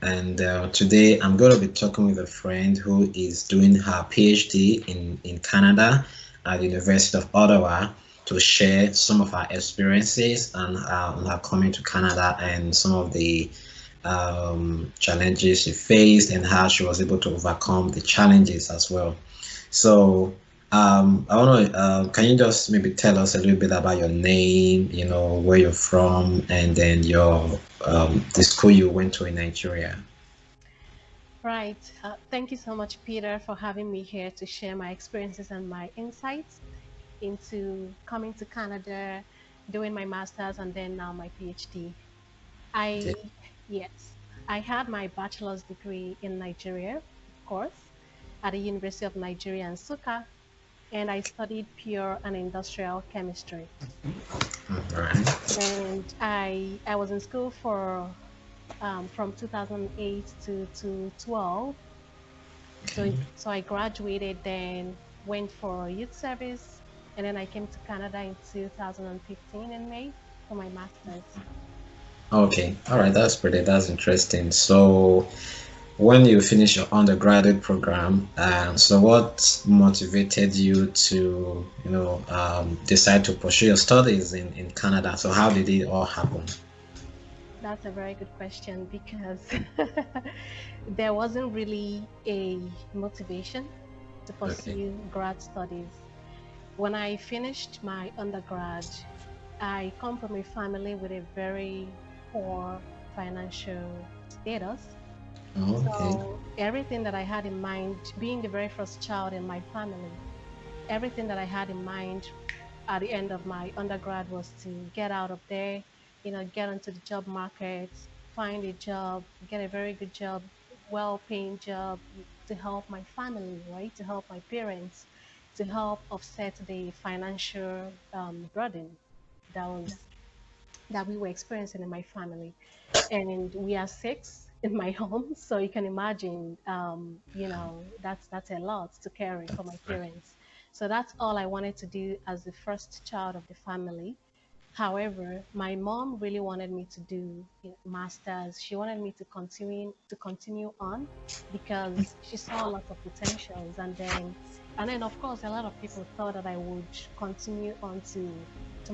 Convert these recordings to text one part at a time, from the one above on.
and today I'm going to be talking with a friend who is doing her PhD in Canada at the University of Ottawa to share some of her experiences and on her coming to Canada and some of the challenges she faced and how she was able to overcome the challenges as well. So I want to, can you just maybe tell us a little bit about your name, where you're from, and then your the school you went to in Nigeria? Right. Thank you so much, Peter, for having me here to share my experiences and my insights into coming to Canada, doing my master's, and then now my PhD. Okay. I, yes, I had my bachelor's degree in Nigeria, of course, at the University of Nigeria in Nsukka, and I studied pure and industrial chemistry. All right. And I was in school for from 2008 to 12. Okay. So I graduated, then went for youth service, and then I came to Canada in 2015 in May for my master's. Okay. All right. That's interesting. So when you finish your undergraduate program, so what motivated you to, decide to pursue your studies in Canada? So how did it all happen? That's a very good question because there wasn't really a motivation to Okay. pursue grad studies. When I finished my undergrad, I come from a family with a very poor financial status. Okay. So everything that I had in mind, being the very first child in my family, everything that I had in mind at the end of my undergrad was to get out of there, get into the job market, find a job, get a very good job, well-paying job to help my family, right? To help my parents, to help offset the financial burden that was that we were experiencing in my family. And we are six in my home, so you can imagine, that's a lot to carry for my parents. So that's all I wanted to do as the first child of the family. However, my mom really wanted me to do masters. She wanted me to continue on because she saw a lot of potentials, and then of course a lot of people thought that I would continue on to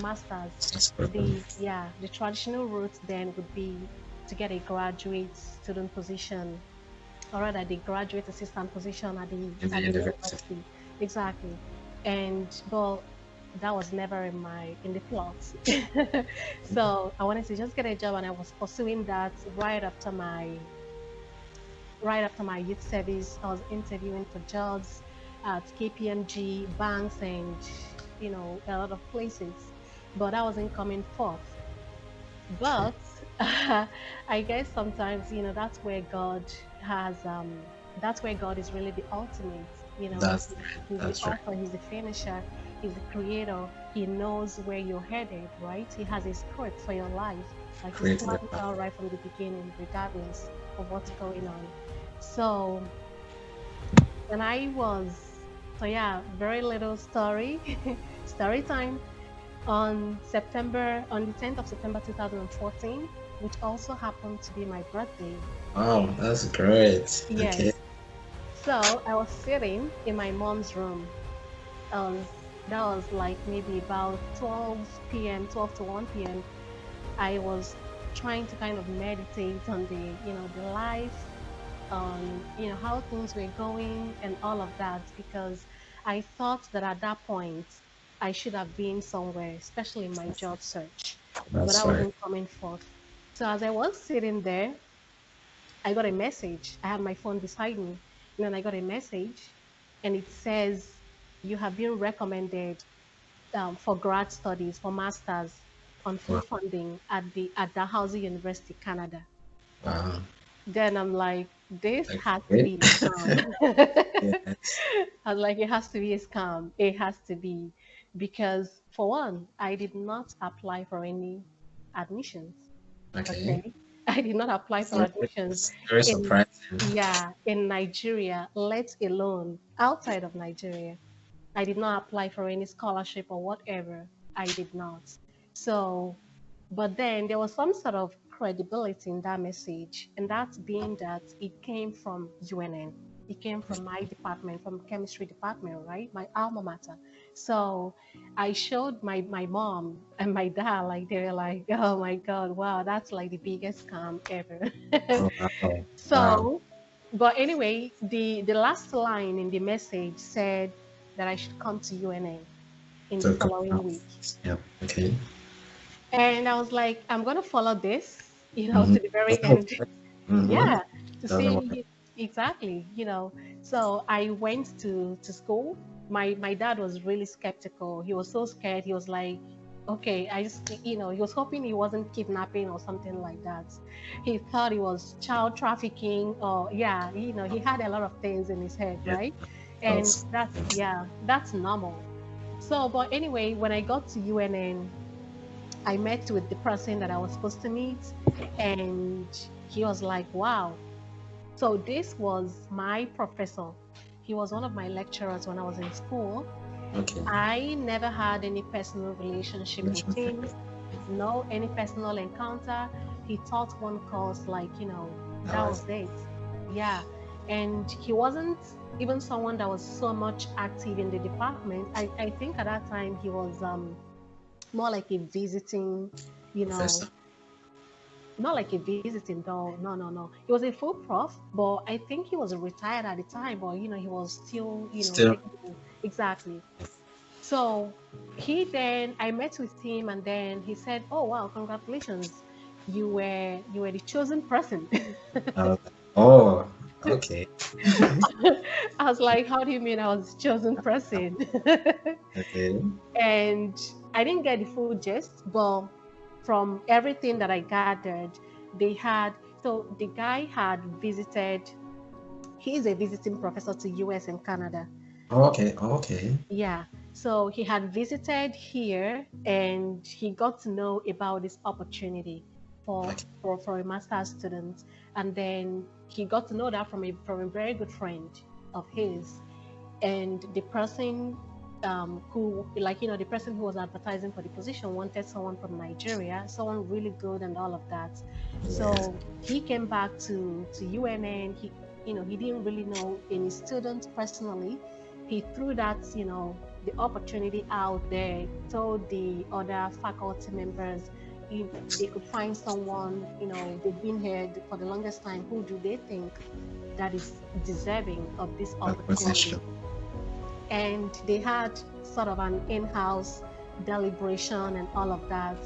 masters. That's perfect. The traditional route then would be to get a graduate student position, or rather the graduate assistant position at the In the at the university. university. Exactly. And but that was never in the plots. So I wanted to just get a job, and I was pursuing that right after my youth service. I was interviewing for jobs at KPMG, banks, and a lot of places, but I wasn't coming forth. But I guess sometimes, that's where God is really the ultimate. That's He's the that's right. author, he's the finisher, he's the creator. He knows where you're headed, right? He has a script for your life. Like he's Created the planned it path. out right from the beginning, regardless of what's going on. So when I was, so yeah, very little story, story time on the 10th of September 2014, which also happened to be my birthday. Wow, that's great. Okay. Yes. So I was sitting in my mom's room. That was like maybe about 12 p.m., 12 to 1 p.m. I was trying to kind of meditate on the life, on, how things were going and all of that, because I thought that at that point I should have been somewhere, especially in my job search, but I That's right. wasn't coming forth. So as I was sitting there, I got a message. I had my phone beside me, and then I got a message, and it says, "You have been recommended for grad studies, for masters on full Wow. funding at Dalhousie University, Canada." Wow. Then I'm like, this Like, has to great. be a scam. Yes. I was like, it has to be a scam. It has to be. Because, for one, I did not apply for any admissions. Okay. Okay. I did not apply for Very, admissions it's very in, surprising. yeah, in Nigeria, let alone outside of Nigeria. I did not apply for any scholarship or whatever. I did not. So, but then there was some sort of credibility in that message, and that's being that it came from UNN. It came from my department, from chemistry department, right? My alma mater. So I showed my mom and my dad, like they were like, oh my God, wow, that's like the biggest scam ever. Oh, wow. Wow. So, but anyway, the last line in the message said that I should come to UNN in the So, following week. yeah. Okay. And I was like, I'm gonna follow this, Mm-hmm. to the very Doesn't end. work. Mm-hmm. Yeah, to Doesn't work. see exactly. So I went to school. My dad was really skeptical. He was so scared. He was like, okay, I just, he was hoping it wasn't kidnapping or something like that. He thought it was child trafficking, or yeah, he had a lot of things in his head, Yeah. right? And That's that's normal. So, but anyway, when I got to UNN, I met with the person that I was supposed to meet, and he was like, wow. So this was my professor. He was one of my lecturers when I was in school. okay. I never had any personal relationship with Relationship. him, no any personal encounter. He taught one course, like, that All right. was it. Yeah. And he wasn't even someone that was so much active in the department. I think at that time he was more like a visiting, you know, Professor. not like a visiting though. No, no, no. He was a full prof, but I think he was retired at the time, but he was still, Still. taking exactly. So I met with him, and then he said, "Oh wow, congratulations. You were the chosen person." Uh, oh. Okay. I was like, "How do you mean I was the chosen person?" Okay. And I didn't get the full gist, but from everything that I gathered, they had so the guy had visited. He is a visiting professor to US and Canada. Okay. Okay. Yeah. So he had visited here, and he got to know about this opportunity for Okay. for a master's student. And then he got to know that from a very good friend of his. And the person who, like, the person who was advertising for the position wanted someone from Nigeria, someone really good and all of that. Yes. So he came back to UNN. He didn't really know any students personally. He threw that, the opportunity out there, told the other faculty members if they could find someone, they've been here for the longest time, who do they think that is deserving of this Position. opportunity. And they had sort of an in-house deliberation and all of that.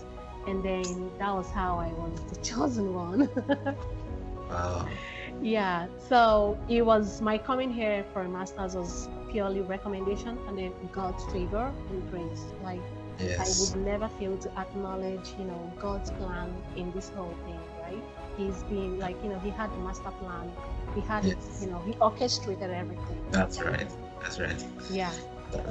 And then that was how I was the chosen one. Wow. Yeah, so it was my coming here for a master's was purely recommendation, and then God's favor and grace. Like, I would Yes. never fail to acknowledge, God's plan in this whole thing, right? He's been like, he had the master plan. He had it, Yes. he orchestrated everything. That's And right. That's right. yeah,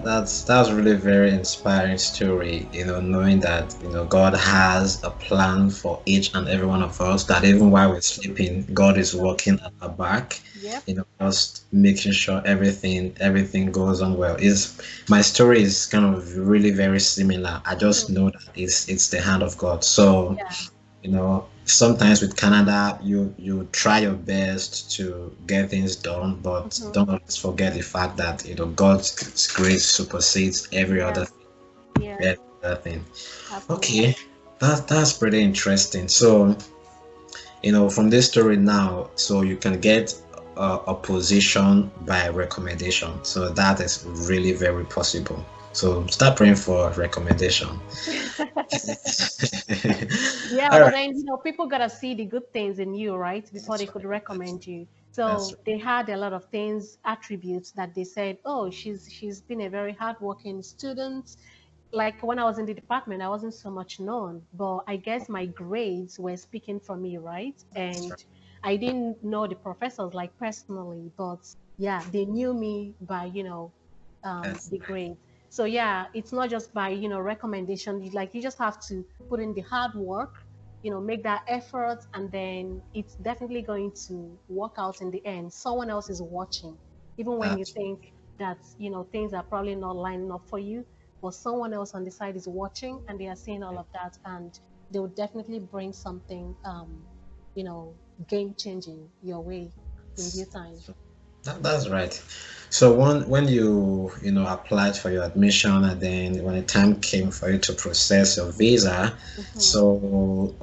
That's really very inspiring story, knowing that, God has a plan for each and every one of us, that even while we're sleeping, God is so, working at our back, yep. just making sure everything goes on well. Is my story is kind of really very similar. I just Mhm. know that it's the hand of God. So, Yeah. sometimes with Canada, you try your best to get things done, but Hmm. don't always forget the fact that God's grace supersedes Yeah. Yeah. every other thing. Absolutely. Okay, that's pretty interesting. So, from this story now, so you can get a position by recommendation. So that is really very possible. So start praying for recommendation. Yeah, All but right. then people gotta see the good things in you, right, before they That's could right. recommend you. That's So they had a lot of things, attributes that they said, oh, she's been a very hardworking student. Like when I was in the department, I wasn't so much known, but I guess my grades were speaking for me, right? that's right. And I didn't know the professors like personally, but yeah, they knew me by That's the grades. So yeah, it's not just by recommendation. Like you just have to put in the hard work, make that effort, and then it's definitely going to work out in the end. Someone else is watching, even when you that's think that things are probably not lining up for you, but someone else on the side is watching and they are seeing all of that, and they will definitely bring something, you know, game changing your way in due time. That's right. So when you know applied for your admission, and then when the time came for you to process your visa, Hmm. so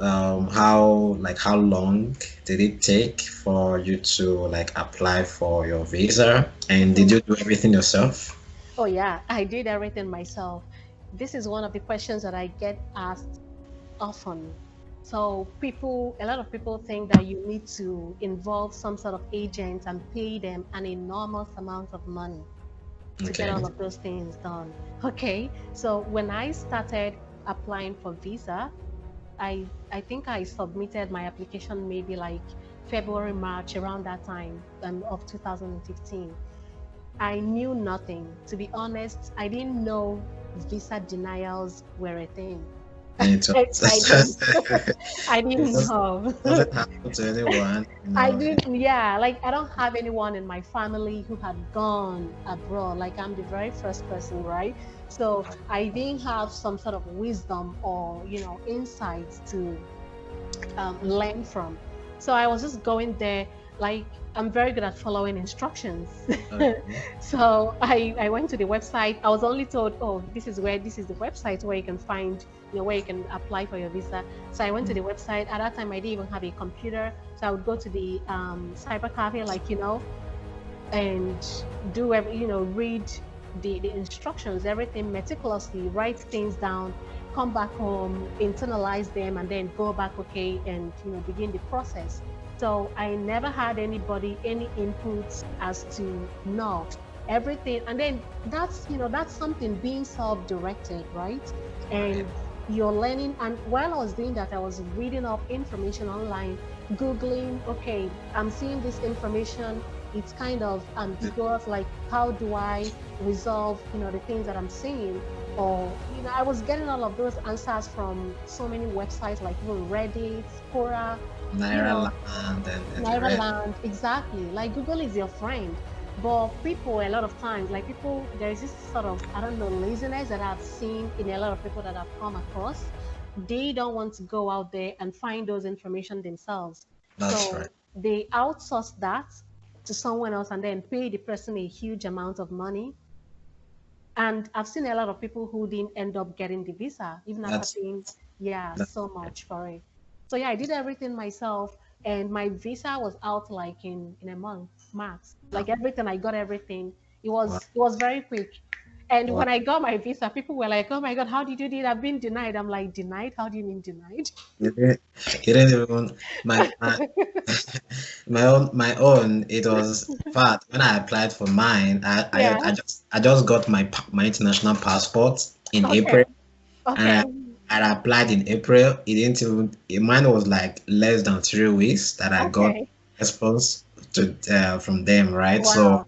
how long did it take for you to like apply for your visa? And did Hmm. you do everything yourself? Oh yeah, I did everything myself. This is one of the questions that I get asked often. So a lot of people think that you need to involve some sort of agent and pay them an enormous amount of money to get Okay. all of those things done. Okay, so when I started applying for visa, I think I submitted my application maybe like February, March, around that time of 2015. I knew nothing. To be honest, I didn't know visa denials were a thing. And it I didn't. I it didn't know. doesn't happen to anyone, you I know. didn't, yeah, like I don't have anyone in my family who had gone abroad. Like I'm the very first person, right? So I didn't have some sort of wisdom or, insights to learn from. So I was just going there, like I'm very good at following instructions. Okay. So I went to the website. I was only told, oh, this is the website where you can find, where you can apply for your visa. So I went to the website. At that time, I didn't even have a computer. So I would go to the cyber cafe, like, and read the instructions, everything meticulously, write things down, come back home, internalize them, and then go back, okay, and begin the process. So I never had any inputs as to no everything. And then that's something being self-directed, right? Right. And you're learning. And while I was doing that, I was reading up information online, Googling, okay, I'm seeing this information, it's kind of ambiguous, like how do I resolve the things that I'm seeing? Or I was getting all of those answers from so many websites, like even Reddit, Quora, you Naira know land and the rest. Nairaland. Exactly, like Google is your friend. But people, a lot of times, like people, there is this sort of, I don't know, laziness that I've seen in a lot of people that I've come across. They don't want to go out there and find those information themselves, That's right. so they outsource that to someone else and then pay the person a huge amount of money. And I've seen a lot of people who didn't end up getting the visa, even after That's paying, yeah, that, so much for it. So yeah, I did everything myself, and my visa was out like in a month max. Like everything, I got everything. It wow. was it was very quick. And Wow. when I got my visa, people were like, "Oh my God, how did you do it? I've been denied." I'm like, "Denied? How do you mean denied?" You didn't even my my own. It was in fact when I applied for mine, Yeah. I just got my international passport in Okay. April, and Okay. I applied in April. It didn't even mine was like less than 3 weeks that I got Okay. response to from them, right? So Wow.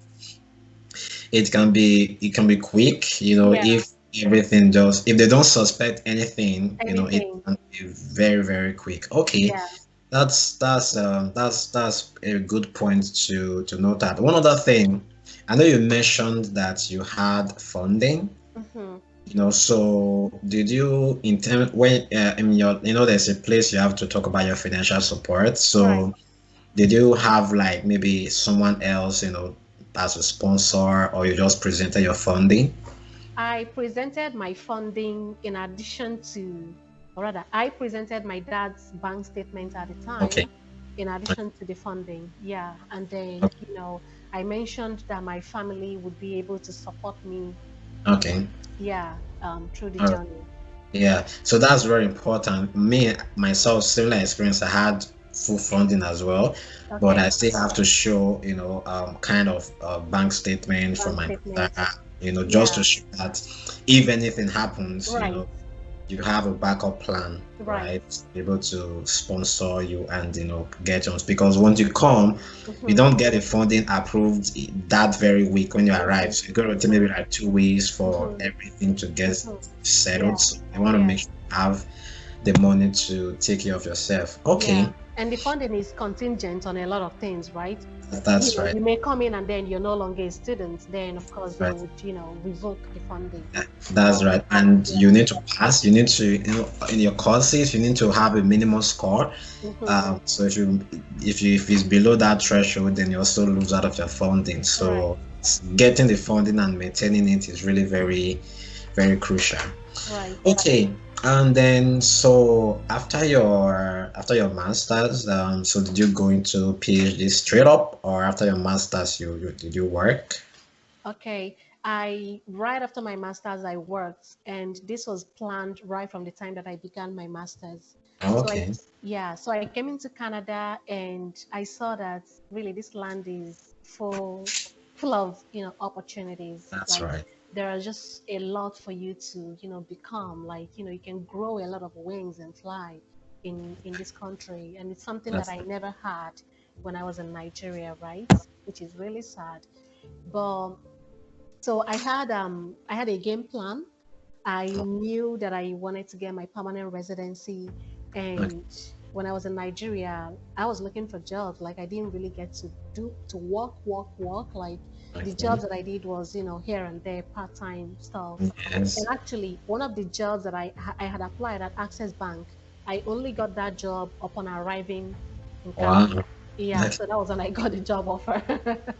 it can be quick, Yeah. if everything just if they don't suspect anything, it Anything. can be very, very quick. Okay, Yeah. that's a good point to note that. One other thing, I know you mentioned that you had funding, Mm-hmm. so did you intend when in your there's a place you have to talk about your financial support. Right. So did you have like maybe someone else, as a sponsor, or you just presented your funding? I presented my funding in addition to, or rather, I presented my dad's bank statement at the Okay. time in addition to the funding. Yeah. And then, Okay. I mentioned that my family would be able to support me, Okay. yeah, through the All right. journey. Yeah. So that's very important. Me myself, similar experience. I had full funding as well, but I Okay. still have to show, kind of bank statement from Bank my statement. mother, just Yeah. to show that if anything happens, Right. you have a backup plan, Right. right? Able to sponsor you and get on. Because once you come, you Mm-hmm. don't get a funding approved that very week when you arrive. Mm-hmm. So you're going to take Mm-hmm. maybe like 2 weeks for Mm-hmm. everything to get Mm-hmm. settled. Yeah. So you want to Yeah. make sure you have the money to take care of yourself. Yeah. Okay. And the funding is contingent on a lot of things, right? That's right. You may come in and then you're no longer a student. Then of course That's they right. would, revoke the funding. That's But right. And yeah. you need to pass. You need to, in your courses, you need to have a minimum score. Hmm. So if it's below that threshold, then you also lose out of your funding. Right. So getting the funding and maintaining it is really very, very crucial. Right. Okay. And then so after your masters, so did you go into PhD straight up, or after your masters you did you work? Okay. I right after my master's I worked, and this was planned right from the time that I began my master's. So I Okay. yeah, so I came into Canada and I saw that really this land is full of, opportunities. That's Like right. there are just a lot for you to, become. Like, you can grow a lot of wings and fly in this country. And it's something that That's I never had when I was in Nigeria, right? Which is really sad. But so I had a game plan. I knew that I wanted to get my permanent residency, okay. and when I was in Nigeria, I was looking for jobs. Like I didn't really get to work. Like the Okay. jobs that I did was, here and there, part-time stuff. And Yes. actually, one of the jobs that I had applied at Access Bank, I only got that job upon arriving in Canada. Wow. Yeah, Okay. so that was when I got the job offer.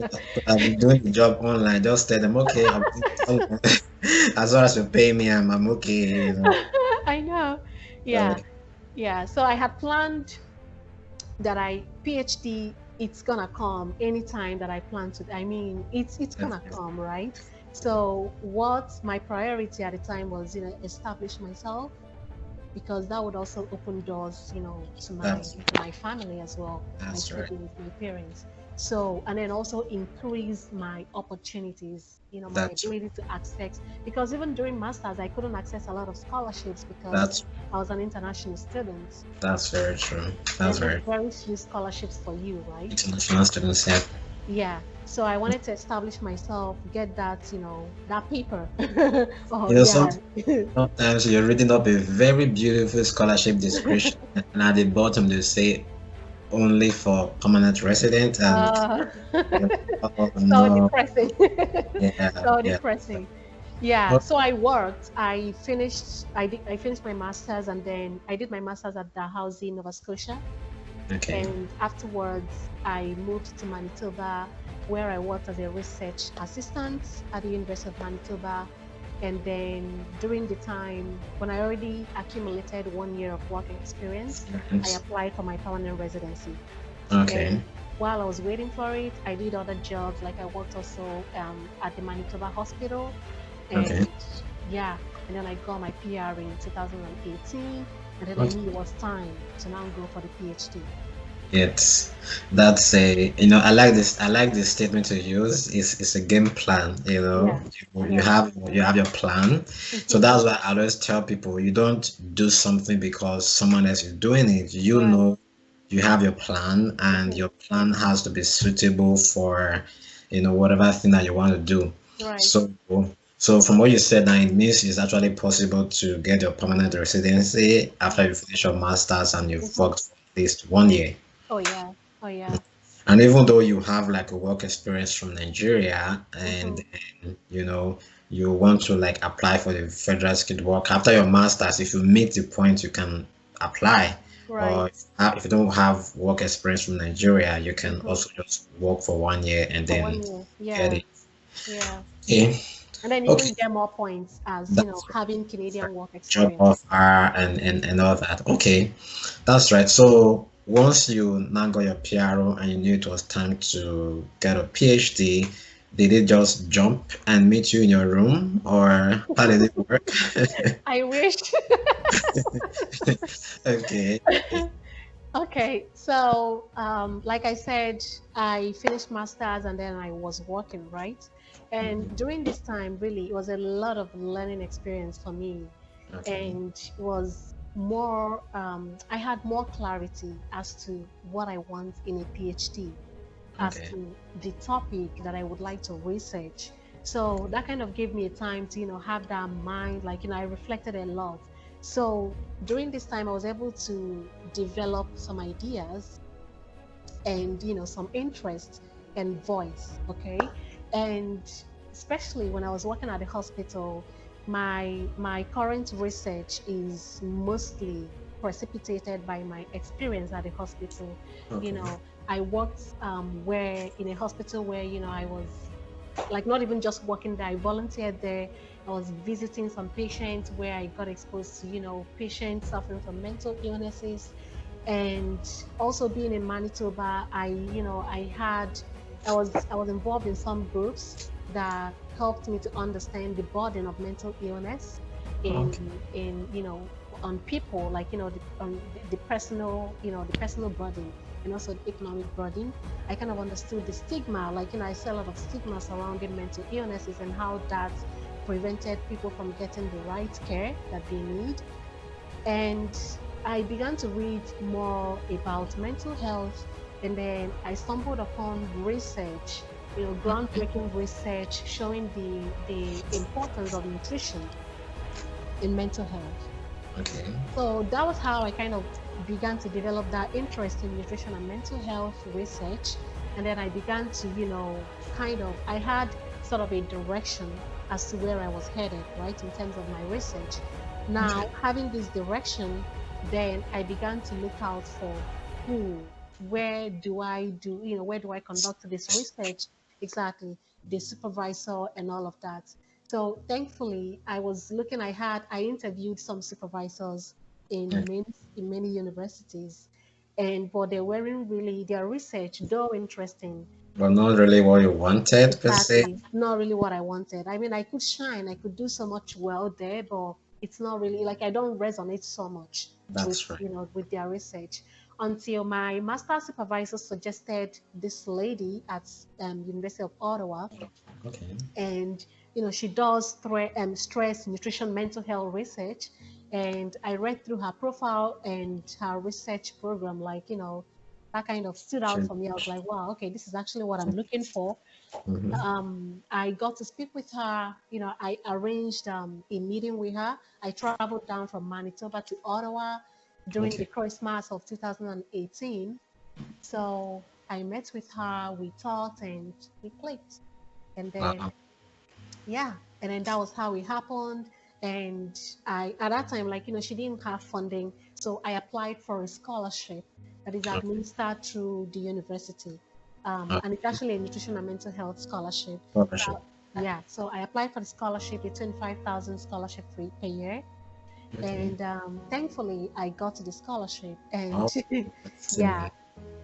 So I've been doing the job online. Just tell them, okay, I'm doing it online. As long as you pay me, I'm okay. I know. Yeah, Okay. yeah. So I had planned that I PhD, it's gonna come anytime that I plan to. I mean, it's gonna come, right? So what my priority at the time was, establish myself, because that would also open doors, to my That's to my family as well, my that's right. siblings, my parents. So, and then also increase my opportunities, my That's ability to access, because even during masters I couldn't access a lot of scholarships because that's I was an international student. that's very true. That's There's just very very few scholarships for you, right? international students. Yeah. Yeah. So I wanted to establish myself, get that, that paper. Oh You know, yeah. sometimes you're reading up a very beautiful scholarship description, and at the bottom they say only for permanent resident, and uh, oh so no, depressing. yeah, So yeah. depressing. Yeah. So I worked. I finished my masters, and then I did my masters at Dalhousie, Nova Scotia. Okay, And afterwards, I moved to Manitoba, where I worked as a research assistant at the University of Manitoba. And then during the time when I already accumulated 1 year of work experience, I Students. applied for my permanent residency. Okay, And while I was waiting for it, I did other jobs. Like I worked also at the Manitoba Hospital. okay, And yeah, and then I got my PR in 2018. And then I okay. knew it was time to now go for the PhD. It's that's a I like this statement to use. It's a game plan. Yeah, You yeah. have your plan. So Hmm. that's why I always tell people you don't do something because someone else is doing it. You Right. know you have your plan, and Hmm. your plan has to be suitable for whatever thing that you want to do. Right. So so from what you said now, it means it's actually possible to get your permanent residency after you finish your masters and you've Hmm. worked for at least 1 year. Oh yeah. Oh yeah. And even though you have like a work experience from Nigeria, and Hmm. you want to like apply for the federal skilled work after your masters, if you meet the point, you can apply. Or Or if you don't have work experience from Nigeria, you can hmm also just work for 1 year and for then 1 year. get Yeah. it. Yeah. Okay, And then you okay, even get more points as, that's having right. Canadian work Job experience. offer and all that. Okay, that's right. So once you now got your PRO and you knew it was time to get a PhD, did it just jump and meet you in your room, or how did it work? I wish. Okay, Okay, so like I said, I finished masters and then I was working, right? And during this time, really, it was a lot of learning experience for me, okay, and was more. I had more clarity as to what I want in a PhD, as okay, to the topic that I would like to research. So that kind of gave me a time to, have that mind, like, I reflected a lot. So during this time, I was able to develop some ideas and, some interest and voice. Okay, and especially when I was working at the hospital, my current research is mostly precipitated by my experience at the hospital. You Okay. know, I worked where in a hospital where I was like not even just working there. I volunteered there. I was visiting some patients where I got exposed to patients suffering from mental illnesses, and also being in Manitoba, I was involved in some groups that helped me to understand the burden of mental illness Okay. in on people, like the personal the personal burden, and also the economic burden. I kind of understood the stigma, like I saw a lot of stigma surrounding mental illnesses and how that prevented people from getting the right care that they need. And I began to read more about mental health, and then I stumbled upon research, groundbreaking research showing the importance of nutrition in mental health. Okay. So that was how I kind of began to develop that interest in nutrition and mental health research. And then I began to, I had sort of a direction as to where I was headed, right, in terms of my research. Okay. Now, having this direction, then I began to look out for who, where do I conduct this research exactly, the supervisor and all of that. So thankfully, I interviewed some supervisors Yeah. in many universities, but they weren't really their research, though interesting. But not really what you wanted per se. Exactly, not really what I wanted. I mean, I could shine, I could do so much well there, but it's not really like I don't resonate so much with That's right. with their research until my master supervisor suggested this lady at University of Ottawa, Okay. and she does stress, nutrition, mental health research. And I read through her profile and her research program, like that kind of stood out Should- for me. I was like, wow, okay, this is actually what I'm looking for. Mhm. I got to speak with her. I arranged a meeting with her. I traveled down from Manitoba to Ottawa during the Okay. Christmas of 2018. So I met with her, we talked, and we clicked. And then Wow. yeah, and then that was how it happened. And I at that time, like she didn't have funding, so I applied for a scholarship that is Okay. administered through the university, and it's Okay. actually a nutrition and mental health scholarship. Scholarship. Yeah, so I applied for the scholarship, a 25,000 scholarship fee per year, Okay. and thankfully I got the scholarship. And Oh, that's yeah, amazing.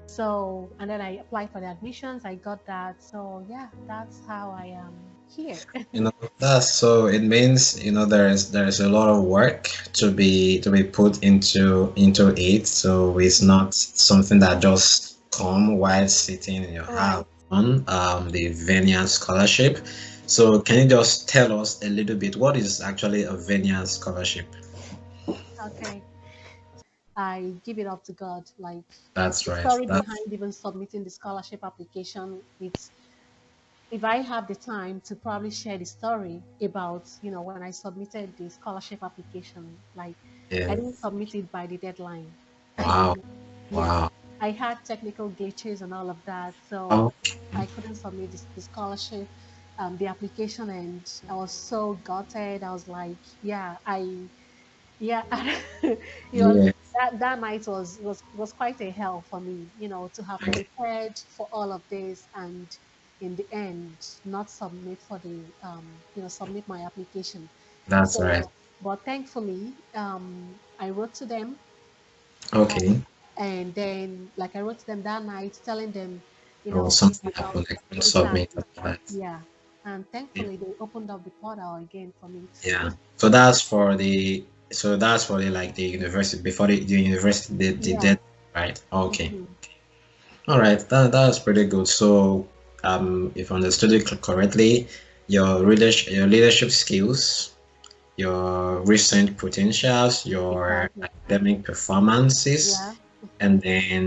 so and then I applied for the admissions, I got that. So yeah, that's how I am here. That's so it means, there is a lot of work to be put into it. So it's not something that just come while sitting in your house Right. on the Vanier Scholarship. So can you just tell us a little bit what is actually a Vanier Scholarship? Okay. I give it up to God. Like That's the right. story That's behind even submitting the scholarship application, it's if I have the time to probably share the story about, when I submitted the scholarship application, like I yeah. didn't submit it by the deadline. Wow. Yeah. Wow. I had technical glitches and all of that. So Okay. I couldn't submit the scholarship, the application, and I was so gutted. I was like, yeah, Yeah. that night was quite a hell for me, to have prepared for all of this and in the end not submit for the submit my application. That's right. So, but thankfully, I wrote to them, Okay. and then like I wrote to them that night, telling them, Oh, this something is how happened. I couldn't submit exactly, that. yeah, and thankfully they opened up the portal again for me Yeah. to So that's for the like the university before the university the yeah. dead, right? Okay. Mhm. All right. That's pretty good. So if I understood it correctly, your leadership skills, your recent potentials, your Exactly. academic performances, Yeah. and then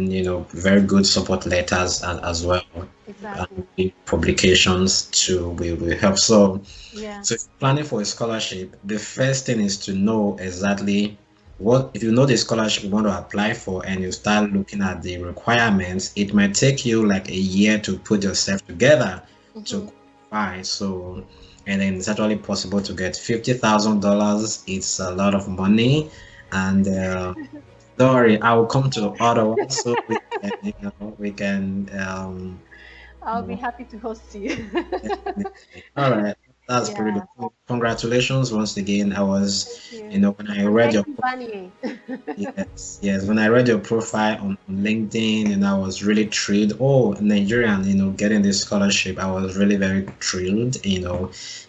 very good support letters as well. Exactly. The publications too will help. So Yeah. if you're planning for a scholarship, the first thing is to know exactly what if you know the scholarship you want to apply for and you start looking at the requirements, it might take you like a year to put yourself together to Mm-hmm. qualify. So, and then it's actually possible to get $50,000. It's a lot of money, and don't worry, I will come to Ottawa so we can, we can I'll be happy to host you. definitely. All right, that's pretty Yeah, good. So, congratulations once again. I thank was, you. when I And read thank your you, Vanier. yes, yes. When I read your profile on LinkedIn, I was really thrilled. Oh, Nigerian, getting this scholarship. I was really very thrilled,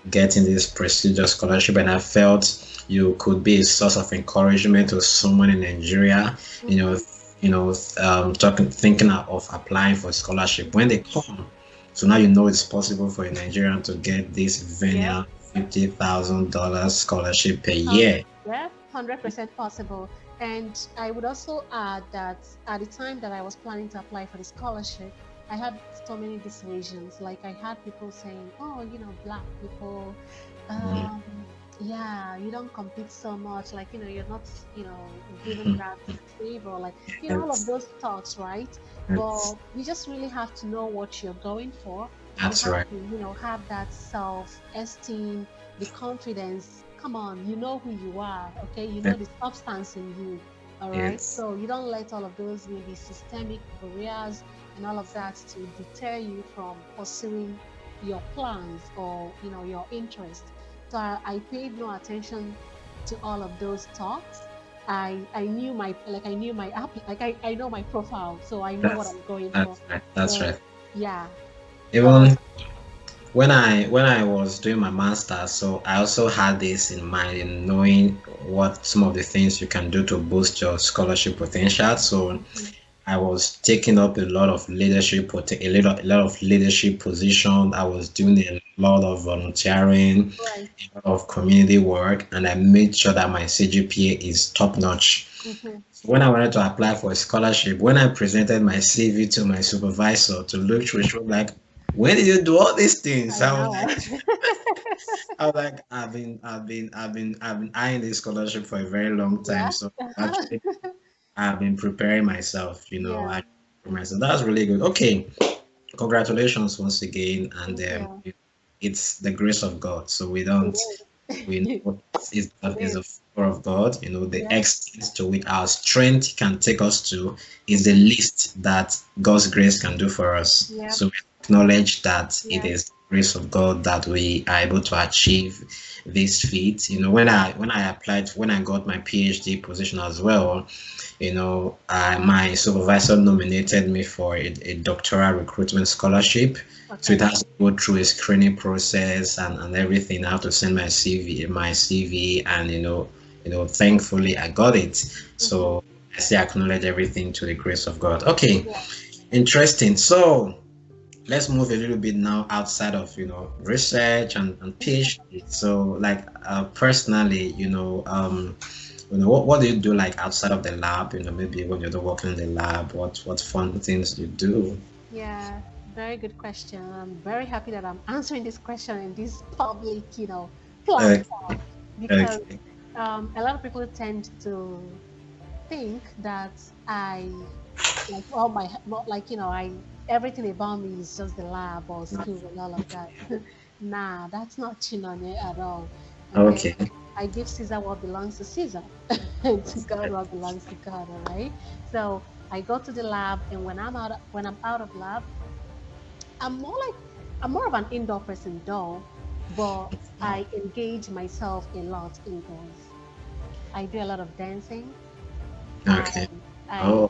getting this prestigious scholarship, and I felt you could be a source of encouragement to someone in Nigeria, you know, Mm-hmm. thinking of applying for scholarship when they come. So now it's possible for a Nigerian to get this Yep. Vanier $50,000 scholarship per Um, year. yeah, 100% possible. And I would also add that at the time that I was planning to apply for the scholarship, I had so many dissuasions. Like I had people saying, "Oh, black people, Mm. um, yeah, you don't compete so much. Like, you're not, given that favor. Like, all of Yes, those thoughts, right? yes, But you just really have to know what you're going for. You that's have right. to, have that self-esteem, the confidence. Come on, you know who you are, okay? You know That the substance in you, all right? is So you don't let all of those maybe systemic barriers and all of that to deter you from pursuing your plans or your interest. So I paid no attention to all of those talks. I knew I knew my app, like I know my profile, so I know what that's I'm going for. that's right. That's right. So yeah. So Even when I was doing my master, so I also had this in mind in knowing what some of the things you can do to boost your scholarship potential. So mhm, I was taking up a lot of a lot of leadership position. I was doing a lot of volunteering, right. a lot of community work, and I made sure that my CGPA is top notch. Hmm. When I wanted to apply for a scholarship, when I presented my CV to my supervisor to look through, she was like, "When did you do all these things?" I know. I've been eyeing this scholarship for a very long time. Yeah. So Uh-huh. actually, I've been preparing myself. Yeah. I prepare myself. That's really good. Okay, congratulations once again, and Thank you. it's the grace of God. So It we is. know It is is. a favor of God. The Yep. extent to which our strength can take us to is the least that God's grace can do for us. Yep. So we acknowledge that it Yep. is the grace of God that we are able to achieve this feat. When I got my PhD position as well, my supervisor nominated me for a doctoral recruitment scholarship. So it Okay. has to go through a screening process and everything. I have to send my CV, and thankfully I got it. Mm-hmm. So I say acknowledge everything to the grace of God. Okay, Yeah. interesting. So let's move a little bit now outside of research and PhD. So like personally, what do you do like outside of the lab? Maybe when you're not working in the lab, what fun things you do? Yeah. Very good question. I'm very happy that I'm answering this question in this public, Okay, platform because okay. a lot of people tend to think that I like all my like I everything about me is just the lab or school and all of that. Nah, that's not Chinonye at all. Okay. Okay. I give Caesar what belongs to Caesar and to God what belongs to God, all right? So I go to the lab and when I'm out of lab, I'm more of an indoor person though, but I engage myself a lot indoors. I do a lot of dancing. I Okay. I Oh,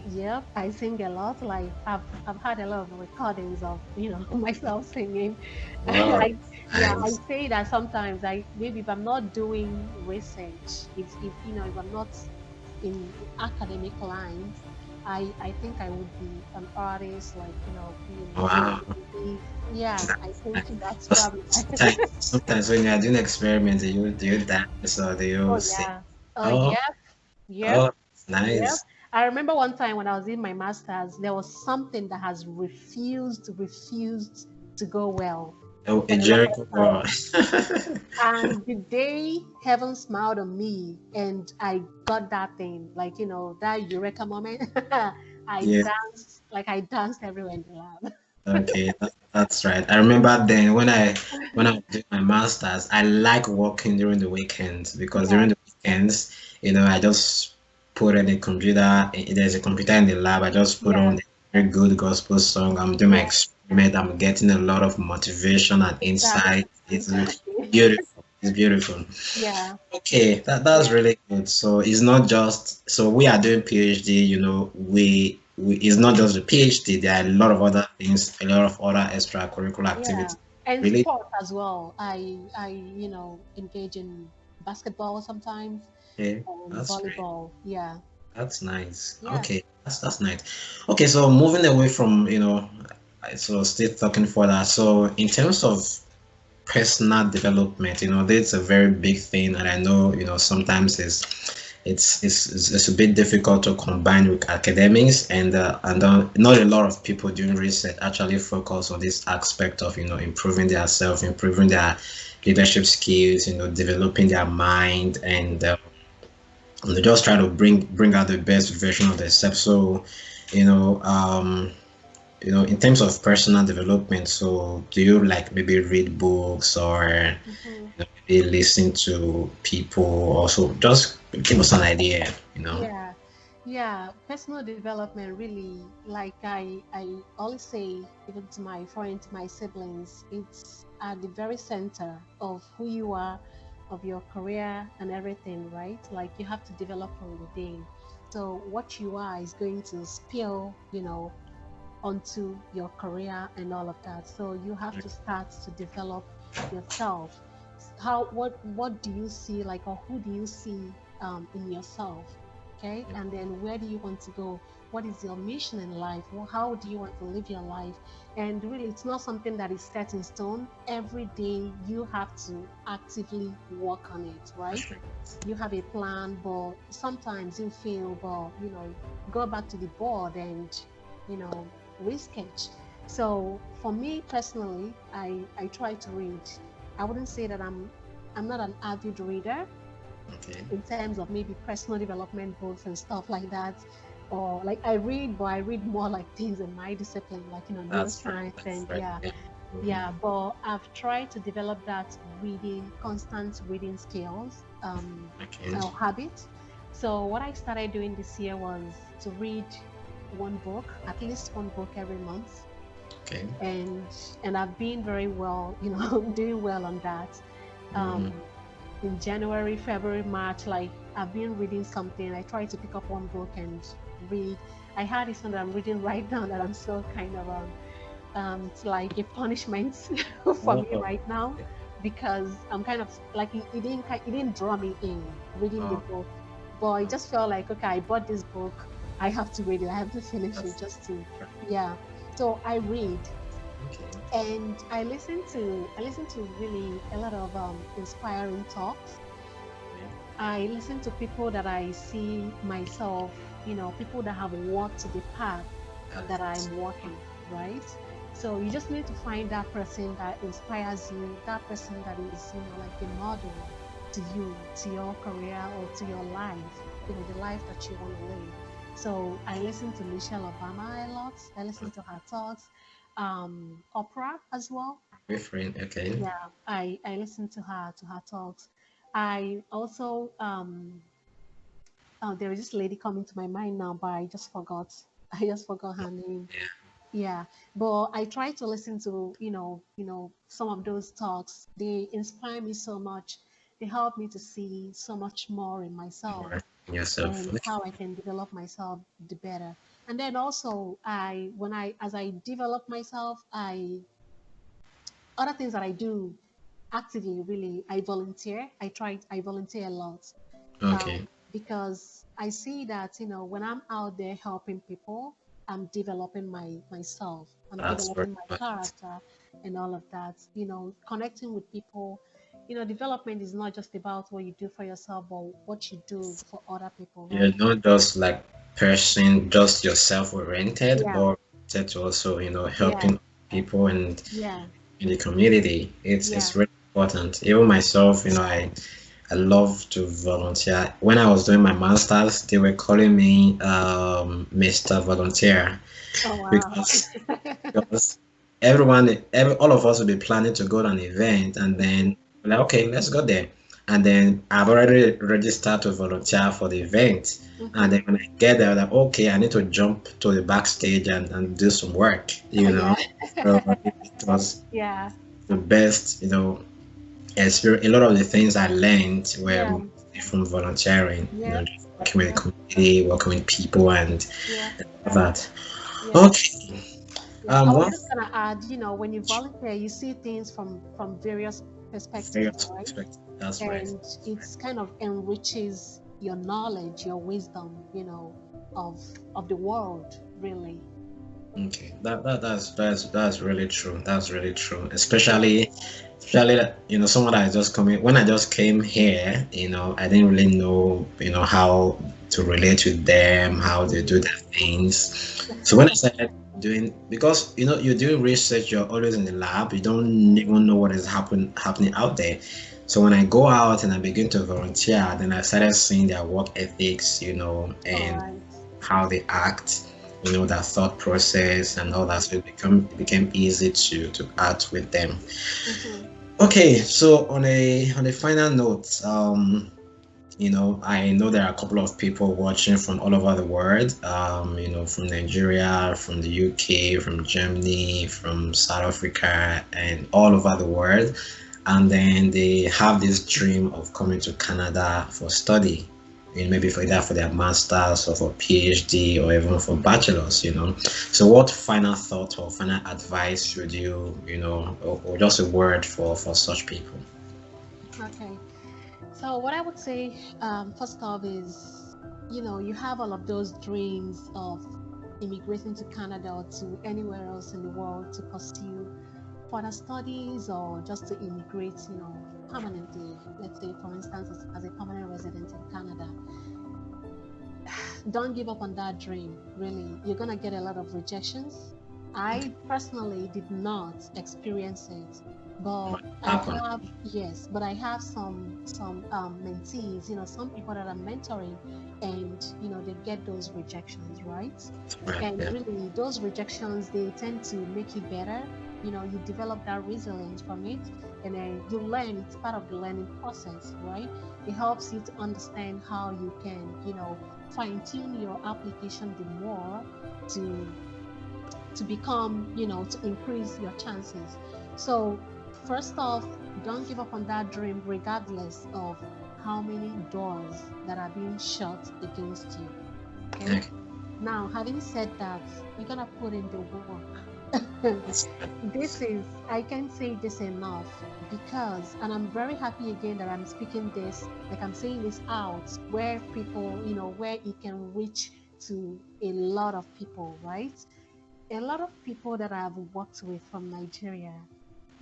yep, I sing a lot. Like I've had a lot of recordings of myself singing. wow. Yeah, I Nice. say that sometimes I maybe if I'm not doing research, if I'm not in academic lines, I think I would be an artist, like being Wow. music. Yeah, I think that's But probably sometimes when you're doing experiments, do you dance or do you oh sing? yeah. Oh Oh, yep, yep. oh, Yep. nice. I remember one time when I was in my master's, there was something that has refused to go well. Oh, a for the longest Jericho time. wall. And the day heaven smiled on me and I got that thing, like, that eureka moment, I Yeah. danced, like I danced everywhere in the lab. Okay, that's right. I remember then when I was doing my master's, I like working during the weekends because Yeah, during the weekends, I just put in a computer. There's a computer in the lab. I just put on yeah, a very good gospel song. I'm doing my yeah, experiment. I'm getting a lot of motivation and exactly, insight. It looks exactly. beautiful. It's beautiful. Yeah, Okay, that's yeah, really good. So it's not just so we are doing PhD, we it's not just the PhD, there are a lot of other things, a lot of other extracurricular yeah. activities. And Really? sport as well. I engage in basketball sometimes Okay, and that's great. volleyball. Yeah, That's nice. yeah, Okay, that's nice. Okay, so moving away from, so still talking further. So in terms of personal development, that's a very big thing, and I know, sometimes it's a bit difficult to combine with academics, and not a lot of people doing research actually focus on this aspect of improving their self, improving their leadership skills, developing their mind, and they just try to bring out the best version of themselves. So, you know, um, in terms of personal development, so do you like maybe read books or hmm, maybe listen to people? Also, just give us an idea, yeah, yeah. Personal development really, like I always say, even to my friends, to my siblings, it's at the very center of who you are, of your career and everything, right? Like you have to develop from within. So what you are is going to spill, onto your career and all of that. So you have to start to develop yourself. What do you see, like, or who do you see in yourself? Okay, and then where do you want to go? What is your mission in life? How do you want to live your life? And really, it's not something that is set in stone. Every day you have to actively work on it, right? You have a plan, but sometimes you feel, but go back to the board and you know resketch. So for me personally, I try to read. I wouldn't say that I'm not an avid reader Okay, in terms of maybe personal development books and stuff like that, or like I read, but I read more like things in my discipline, like that's right. neuroscience That's and right. yeah, Yeah. yeah. But I've tried to develop that constant reading skills, Okay. or habit. So what I started doing this year was to read one book, at least one book every month, Okay. and I've been very well, doing well on that. Mm-hmm. Um, in January, February, March, like I've been reading something. I try to pick up one book and read. I had this one that I'm reading right now that I'm still kind of it's like a punishment for me Oh, right now because I'm kind of like it didn't draw me in reading the oh, book, but I just felt like, okay, I bought this book, I have to read it, I have to finish it that's just to, right. yeah. So I read Okay. and I listen to really a lot of inspiring talks. I listen to people that I see myself, people that have walked the path that I'm walking, right? So you just need to find that person that inspires you, that person that is, like a model to you, to your career or to your life, the life that you want to live. So I listen to Michelle Obama a lot. I listen to her talks, Oprah as well. Different. Okay. Yeah, I listen to her talks. I also there is this lady coming to my mind now, but I just forgot. I just forgot her name. Yeah. Yeah, but I try to listen to some of those talks. They inspire me so much. They help me to see so much more in myself More yourself. and how I can develop myself the better. And then also, as I develop myself, I other things that I do actively, really, I volunteer a lot, Okay. because I see that when I'm out there helping people, I'm developing myself, I'm That's very developing my important. character and all of that. Connecting with people. Development is not just about what you do for yourself, but what you do for other people, You're right? not just like person, just yourself oriented, Yeah, but to also, yeah, helping people and yeah. in the community. Yeah. It's really important. Even myself, I love to volunteer. When I was doing my masters, they were calling me Mr. Volunteer Oh wow. because because all of us will be planning to go to an event, and then we're like, okay, let's go there. And then I've already registered to volunteer for the event. And Mm-hmm. then when I get there, like, okay, I need to jump to the backstage and do some work, Oh yeah. So it was Yeah. the best, experience. A lot of the things I learned were Yeah. mostly from volunteering, Yeah. just working with the Yeah. community, working with people, and Yeah. that. Yeah. Okay. Yeah, I was One just gonna add, when you volunteer, you see things from various perspectives, serious right? perspective. That's right. And it's kind of enriches your knowledge, your wisdom, of the world, really. Okay, that's really true. That's really true. Especially that, someone that is just coming. When I just came here, I didn't really know, how to relate with them, how they do their things. So when I started doing, because you're doing research, you're always in the lab. You don't even know what is happening out there. So when I go out and I begin to volunteer, then I started seeing their work ethics, All and right. how they act, that thought process and all that. So it became easy to act with them. Mm-hmm. Okay, so on a final note, I know there are a couple of people watching from all over the world, from Nigeria, from the UK, from Germany, from South Africa, and all over the world. And then they have this dream of coming to Canada for study, maybe for either for their masters or for PhD or even for bachelors. So what final thought or final advice should or just a word for such people? Okay. So what I would say, first off, is you have all of those dreams of immigrating to Canada or to anywhere else in the world to pursue further studies or just to immigrate, permanently. Let's say, for instance, as a permanent resident in Canada. Don't give up on that dream, really. You're going to get a lot of rejections. I personally did not experience it, but What I happened? have, yes, but I have some mentees, some people that I'm mentoring, and they get those rejections, right? Right, And yeah. really, those rejections, they tend to make you better. You develop that resilience from it, and then you learn. It's part of the learning process, right? It helps you to understand how you can, fine tune your application the more to become, to increase your chances. So, first off, don't give up on that dream, regardless of how many doors that are being shut against you. Okay. Okay. Now, having said that, you're gonna put in the work. That's I can't say this enough, because, and I'm very happy again that I'm speaking this, like I'm saying this out where people, where it can reach to a lot of people, right? A lot of people that I've worked with from Nigeria,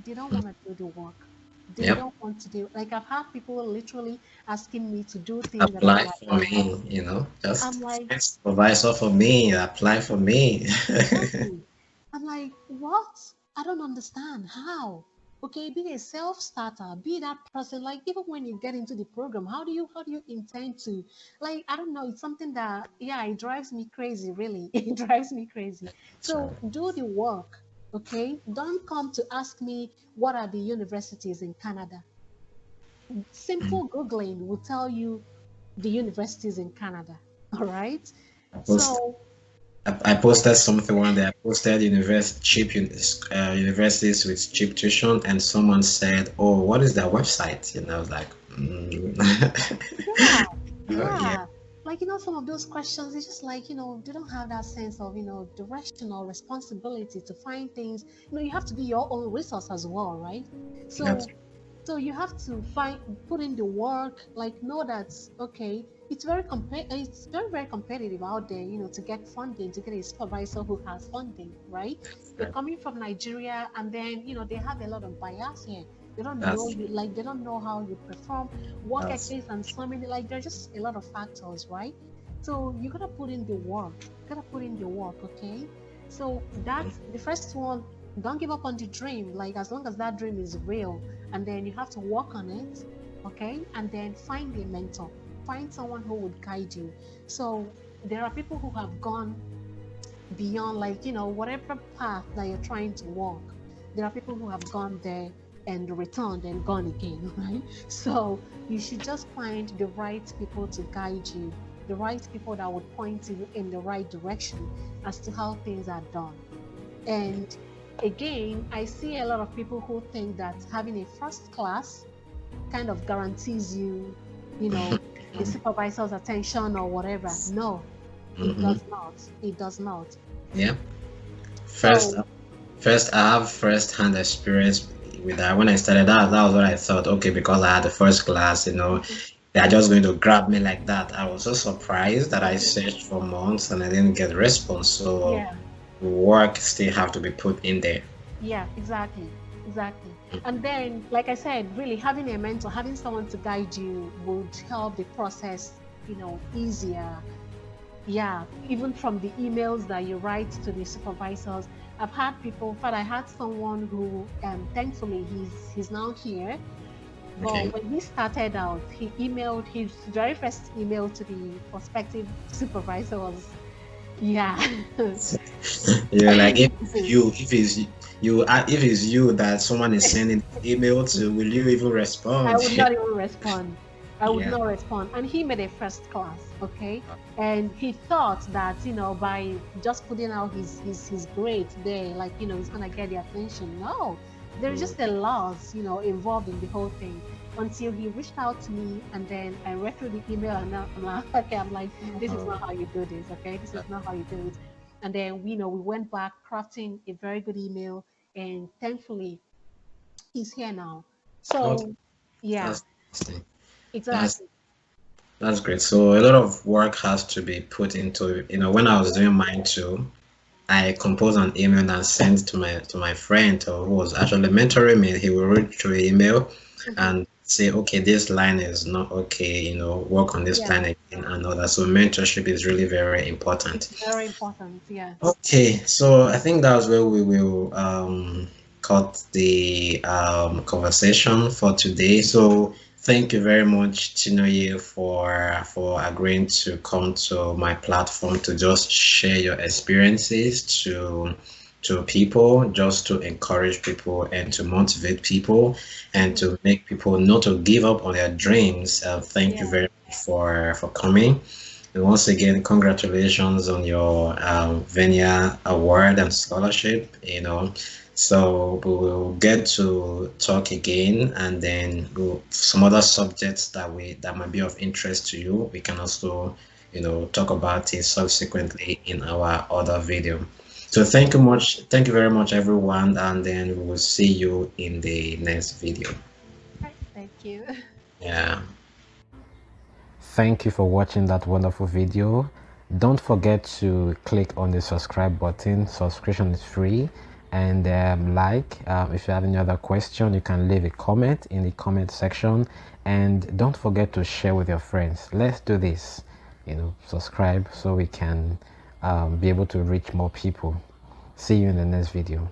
they don't want to do the work. They Yep. don't want to do, like, I've had people literally asking me to do things that I'm Apply like, for me, I'm just like, supervisor for me, apply for me. exactly. I'm like, what? I don't understand how. Okay, be a self-starter, be that person. Like, even when you get into the program, how do you intend to, like, I don't know, it's something that, yeah, it drives me crazy, really. It drives me crazy. So, So do the work, okay? Don't come to ask me what are the universities in Canada. mm, Simple Googling will tell you the universities in Canada. All right. I post So I posted something one day. I posted universities with cheap tuition, and someone said, "Oh, what is their website?" I was like, yeah, yeah, yeah. Like, some of those questions, it's just like, they don't have that sense of, direction or responsibility to find things. You have to be your own resource as well, right? that's So, you have to put in the work, like, know that, okay, it's very, very competitive out there, to get funding, to get a supervisor who has funding, right? You're right. coming from Nigeria, and then, they have a lot of bias here. They don't know That's you, like, they don't know how you perform, work that's ethics, and so many, like, there's just a lot of factors, right? So you gotta put in the work. You gotta put in the work, okay? So that's the first one. don't give up on the dream. Like, as long as that dream is real, and then you have to work on it, okay? And then find a mentor, find someone who would guide you. So there are people who have gone beyond, like, whatever path that you're trying to walk. There are people who have gone there and returned and gone again, right? So you should just find the right people to guide you, the right people that would point you in the right direction as to how things are done. And again, I see a lot of people who think that having a first class kind of guarantees you, the supervisor's attention or whatever. No, it Mm-hmm. does not. It does not. Yeah. First, So first, I have first-hand experience with that. When I started out, that was what I thought. Okay, because I had the first class, they are just going to grab me like that. I was so surprised that I searched for months and I didn't get a response. So yeah, work still have to be put in there. yeah, exactly, exactly. And then, like I said, really having a mentor, having someone to guide you would help the process, easier. Yeah, even from the emails that you write to the supervisors. I've had people, in fact, I had someone who, thankfully, he's now here. But Okay. when he started out, he emailed his very first email to the prospective supervisor was, yeah. You're like, if it's you that someone is sending email to, will you even I respond? would not even respond. I would Yeah. not respond. And he made a first class, okay? And he thought that, by just putting out his grades there, like, he's gonna get the attention. No, there's Mm. just the laws, involved in the whole thing. Until he reached out to me, and then I read through the email, and now I'm like, okay, I'm like, this is not how you do this, okay? This is not how you do it. And then, we went back crafting a very good email, and thankfully he's here now. Okay, So yeah, that's interesting. That's exactly. that's great. So a lot of work has to be put into, when I was doing mine too, I composed an email and sent to my friend who was actually mentoring me. He will read through email Mhm. and say, okay, this line is not okay, work on this line Yeah, again and all that. So mentorship is really very important. it's very important. Yeah. Okay, so I think that's where we will cut the conversation for today. So thank you very much, Chinonye, for agreeing to come to my platform to just share your experiences to people, just to encourage people and to motivate people and Mhm. to make people not to give up on their dreams. Thank you Yeah. very much for coming. And once again, congratulations on your Vanier Award and Scholarship. So we will get to talk again, and then some other subjects that might be of interest to you. We can also, talk about it subsequently in our other video. So thank you very much, everyone, and then we will see you in the next video. Right. Thank you. Yeah. Thank you for watching that wonderful video. Don't forget to click on the subscribe button. Subscription is free. And if you have any other question, you can leave a comment in the comment section. And don't forget to share with your friends. Let's do this. Subscribe so we can be able to reach more people. See you in the next video.